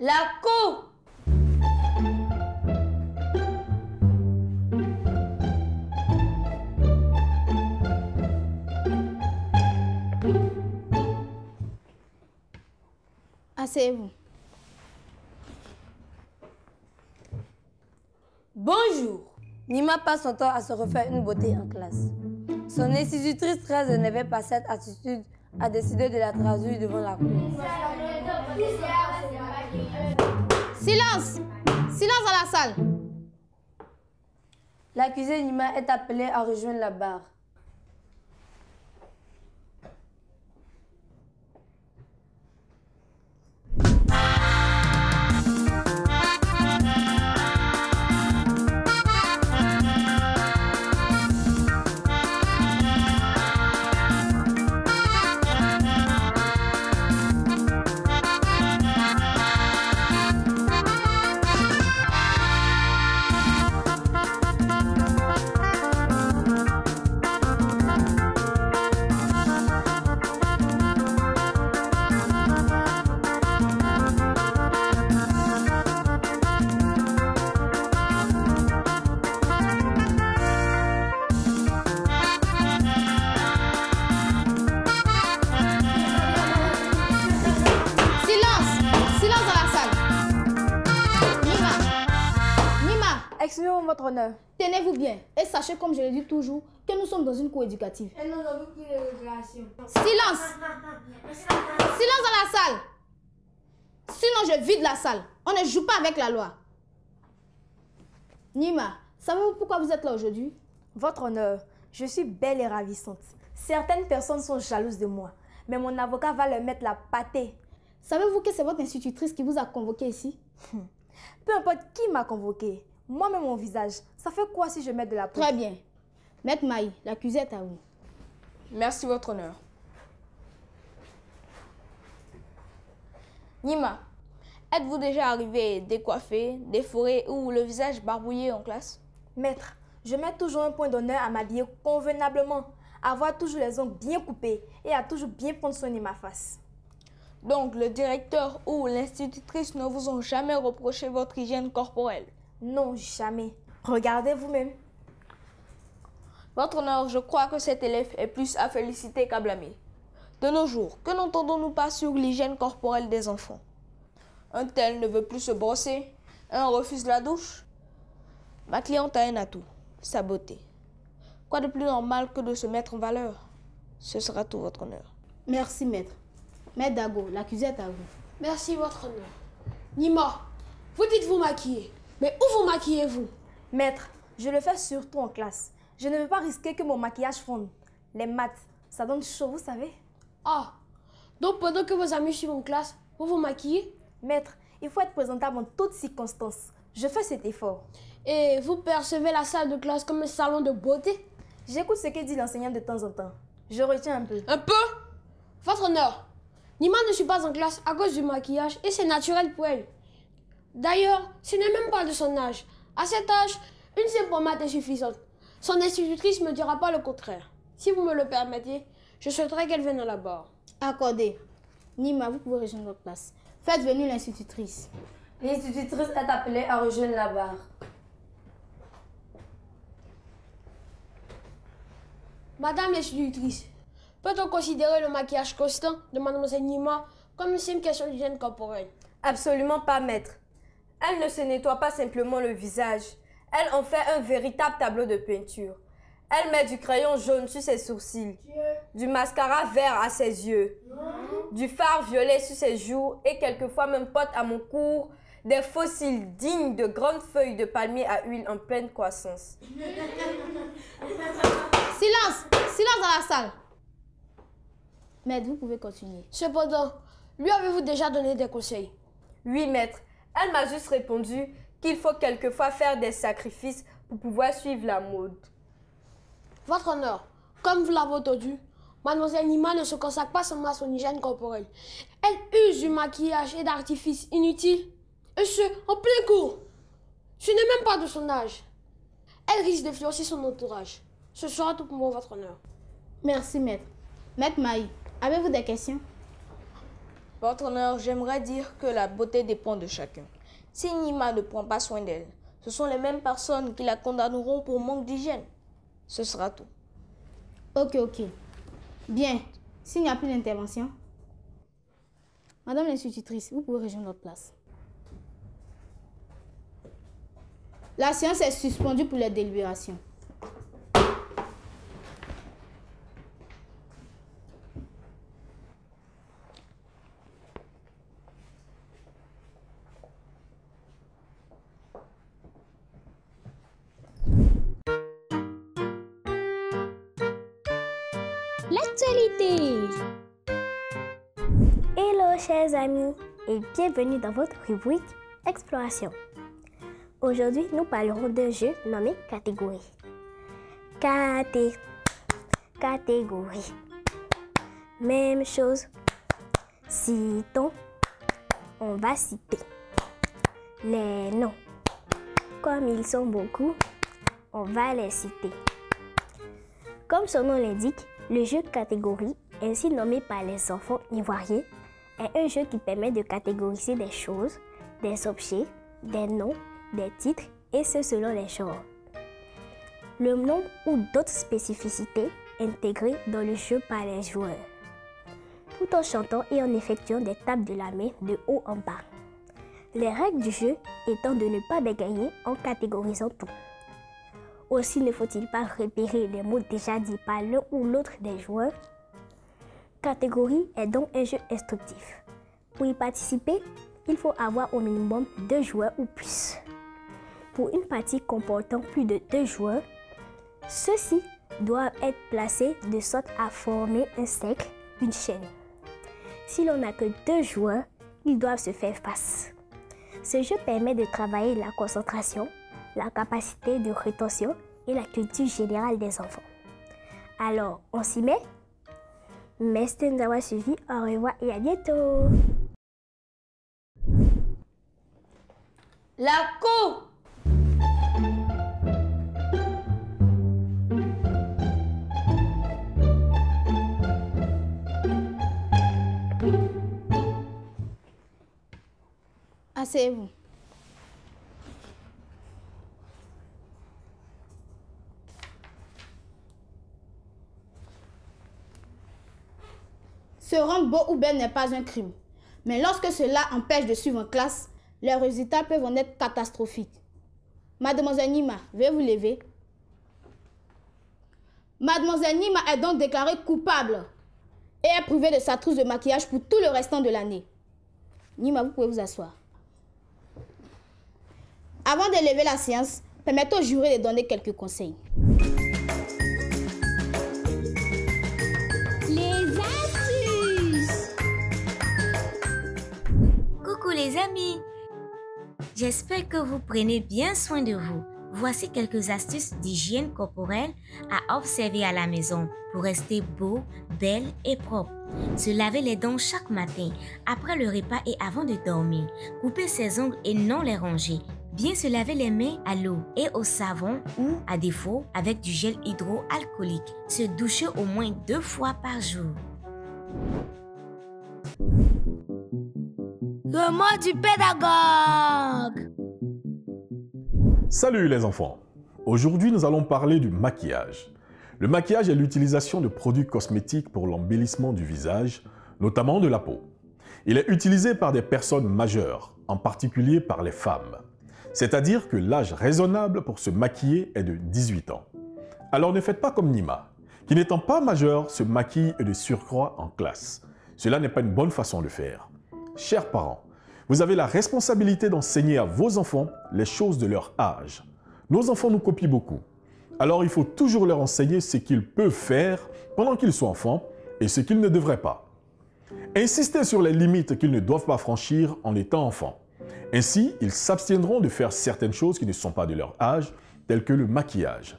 La cour. Asseyez-vous. Bonjour. Nima passe son temps à se refaire une beauté en classe. Son institutrice très énervée par cette attitude a décidé de la traduire devant la cour. Silence! Silence dans la salle! L'accusé Nima est appelé à rejoindre la barre. Excusez-moi, votre honneur. Tenez-vous bien et sachez, comme je le dis toujours, que nous sommes dans une cour éducative. Et nous avons pris les récréations. Silence! Silence dans la salle! Sinon, je vide la salle. On ne joue pas avec la loi. Nima, savez-vous pourquoi vous êtes là aujourd'hui? Votre honneur, je suis belle et ravissante. Certaines personnes sont jalouses de moi, mais mon avocat va leur mettre la pâtée. Savez-vous que c'est votre institutrice qui vous a convoqué ici? Peu importe qui m'a convoqué, moi-même mon visage, ça fait quoi si je mets de la poudre? Très bien. Maître Maï, l'accusé est à vous. Merci, votre honneur. Nima, êtes-vous déjà arrivé décoiffé, déforé ou le visage barbouillé en classe? Maître, je mets toujours un point d'honneur à m'habiller convenablement, à avoir toujours les ongles bien coupés et à toujours bien prendre soin de ma face. Donc, le directeur ou l'institutrice ne vous ont jamais reproché votre hygiène corporelle? Non, jamais. Regardez vous-même. Votre honneur, je crois que cet élève est plus à féliciter qu'à blâmer. De nos jours, que n'entendons-nous pas sur l'hygiène corporelle des enfants? Un tel ne veut plus se brosser, un refuse la douche. Ma cliente a un atout, sa beauté. Quoi de plus normal que de se mettre en valeur? Ce sera tout, votre honneur. Merci, maître. Maître Dago, l'accusé est à vous. Merci, votre honneur. Nima, vous dites vous maquiller. Mais où vous maquillez-vous? Maître, je le fais surtout en classe. Je ne veux pas risquer que mon maquillage fonde. Les maths, ça donne chaud, vous savez. Ah, donc pendant que vos amis suivent en classe, vous vous maquillez? Maître, il faut être présentable en toutes circonstances. Je fais cet effort. Et vous percevez la salle de classe comme un salon de beauté? J'écoute ce que dit l'enseignant de temps en temps. Je retiens un peu. Un peu? Votre honneur, Nima ne suit pas en classe à cause du maquillage et c'est naturel pour elle. D'ailleurs, ce n'est même pas de son âge. À cet âge, une seule pommade est suffisante. Son institutrice ne me dira pas le contraire. Si vous me le permettez, je souhaiterais qu'elle vienne à la barre. Accordé. Nima, vous pouvez rejoindre votre place. Faites venir l'institutrice. L'institutrice est appelée à rejoindre la barre. Madame l'institutrice, peut-on considérer le maquillage constant de mademoiselle Nima comme une simple question d'hygiène corporelle? Absolument pas, maître. Elle ne se nettoie pas simplement le visage. Elle en fait un véritable tableau de peinture. Elle met du crayon jaune sur ses sourcils, du mascara vert à ses yeux, du fard violet sur ses joues et quelquefois même porte à mon cours des fossiles dignes de grandes feuilles de palmier à huile en pleine croissance. Silence! Silence dans la salle! Maître, vous pouvez continuer. Cependant, lui avez-vous déjà donné des conseils? Oui, maître. Elle m'a juste répondu qu'il faut quelquefois faire des sacrifices pour pouvoir suivre la mode. Votre honneur, comme vous l'avez entendu, mademoiselle Nima ne se consacre pas seulement à son hygiène corporelle. Elle use du maquillage et d'artifices inutiles, et ce, en plein cours. Ce n'est même pas de son âge. Elle risque d'influencer son entourage. Ce sera tout pour moi, votre honneur. Merci, maître. Maître Maï, avez-vous des questions? Votre honneur, j'aimerais dire que la beauté dépend de chacun. Si Nima ne prend pas soin d'elle, ce sont les mêmes personnes qui la condamneront pour manque d'hygiène. Ce sera tout. Ok. Bien. S'il n'y a plus d'intervention, Madame l'institutrice, vous pouvez rejoindre votre place. La séance est suspendue pour les délibérations. L'actualité. Hello chers amis et bienvenue dans votre rubrique Exploration. Aujourd'hui, nous parlerons d'un jeu nommé Catégorie. Catégorie. Même chose. Citons. On va citer les noms. Comme ils sont beaucoup, on va les citer. Comme son nom l'indique, le jeu Catégorie, ainsi nommé par les enfants ivoiriens, est un jeu qui permet de catégoriser des choses, des objets, des noms, des titres, et ce selon les genres. Le nombre ou d'autres spécificités intégrées dans le jeu par les joueurs, tout en chantant et en effectuant des tapes de la main de haut en bas. Les règles du jeu étant de ne pas bégayer en catégorisant tout. Aussi ne faut-il pas repérer les mots déjà dits par l'un ou l'autre des joueurs. Catégorie est donc un jeu instructif. Pour y participer, il faut avoir au minimum 2 joueurs ou plus. Pour une partie comportant plus de 2 joueurs, ceux-ci doivent être placés de sorte à former un cercle, une chaîne. Si l'on n'a que 2 joueurs, ils doivent se faire face. Ce jeu permet de travailler la concentration, la capacité de rétention et la culture générale des enfants. Alors, on s'y met? Merci de nous avoir suivis. Au revoir et à bientôt. La cour. Asseyez-vous. Se rendre beau ou belle n'est pas un crime. Mais lorsque cela empêche de suivre en classe, les résultats peuvent en être catastrophiques. Mademoiselle Nima, veuillez vous lever. Mademoiselle Nima est donc déclarée coupable et est privée de sa trousse de maquillage pour tout le restant de l'année. Nima, vous pouvez vous asseoir. Avant de lever la séance, permettez au jury de donner quelques conseils. Les astuces. Coucou les amis, j'espère que vous prenez bien soin de vous. Voici quelques astuces d'hygiène corporelle à observer à la maison pour rester beau, belle et propre. Se laver les dents chaque matin, après le repas et avant de dormir. Couper ses ongles et non les ronger. Bien se laver les mains à l'eau et au savon ou, à défaut, avec du gel hydroalcoolique. Se doucher au moins 2 fois par jour. Le mot du pédagogue. Salut les enfants! Aujourd'hui, nous allons parler du maquillage. Le maquillage est l'utilisation de produits cosmétiques pour l'embellissement du visage, notamment de la peau. Il est utilisé par des personnes majeures, en particulier par les femmes. C'est-à-dire que l'âge raisonnable pour se maquiller est de 18 ans. Alors ne faites pas comme Nima, qui n'étant pas majeure se maquille et de surcroît en classe. Cela n'est pas une bonne façon de faire. Chers parents, vous avez la responsabilité d'enseigner à vos enfants les choses de leur âge. Nos enfants nous copient beaucoup. Alors il faut toujours leur enseigner ce qu'ils peuvent faire pendant qu'ils sont enfants et ce qu'ils ne devraient pas. Insistez sur les limites qu'ils ne doivent pas franchir en étant enfants. Ainsi, ils s'abstiendront de faire certaines choses qui ne sont pas de leur âge, telles que le maquillage.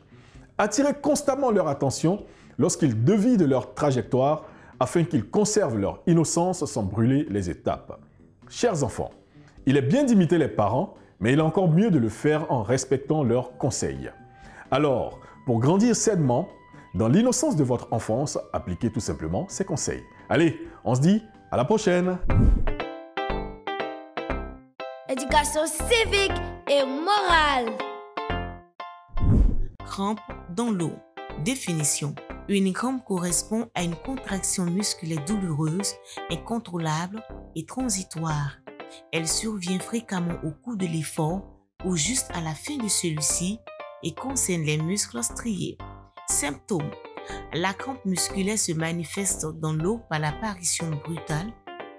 Attirez constamment leur attention lorsqu'ils dévient de leur trajectoire afin qu'ils conservent leur innocence sans brûler les étapes. Chers enfants, il est bien d'imiter les parents, mais il est encore mieux de le faire en respectant leurs conseils. Alors, pour grandir sainement, dans l'innocence de votre enfance, appliquez tout simplement ces conseils. Allez, on se dit À la prochaine! Éducation civique et morale. Crampe dans l'eau. Définition. Une crampe correspond à une contraction musculaire douloureuse, incontrôlable et transitoire. Elle survient fréquemment au cours de l'effort ou juste à la fin de celui-ci et concerne les muscles striés. Symptômes. La crampe musculaire se manifeste dans l'eau par l'apparition brutale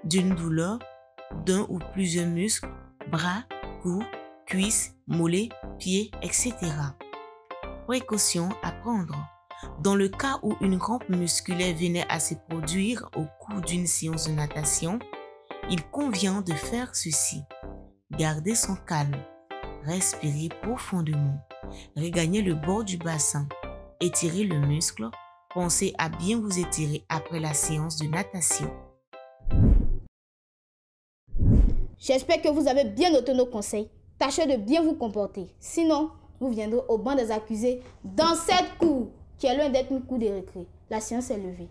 d'une douleur d'un ou plusieurs muscles, bras, cou, cuisses, mollets, pieds, etc. Précautions à prendre. Dans le cas où une crampe musculaire venait à se produire au cours d'une séance de natation, il convient de faire ceci. Garder son calme, respirer profondément, regagner le bord du bassin, étirer le muscle, pensez à bien vous étirer après la séance de natation. J'espère que vous avez bien noté nos conseils. Tâchez de bien vous comporter. Sinon, vous viendrez au banc des accusés dans cette cour qui est loin d'être une cour de récré. La séance est levée.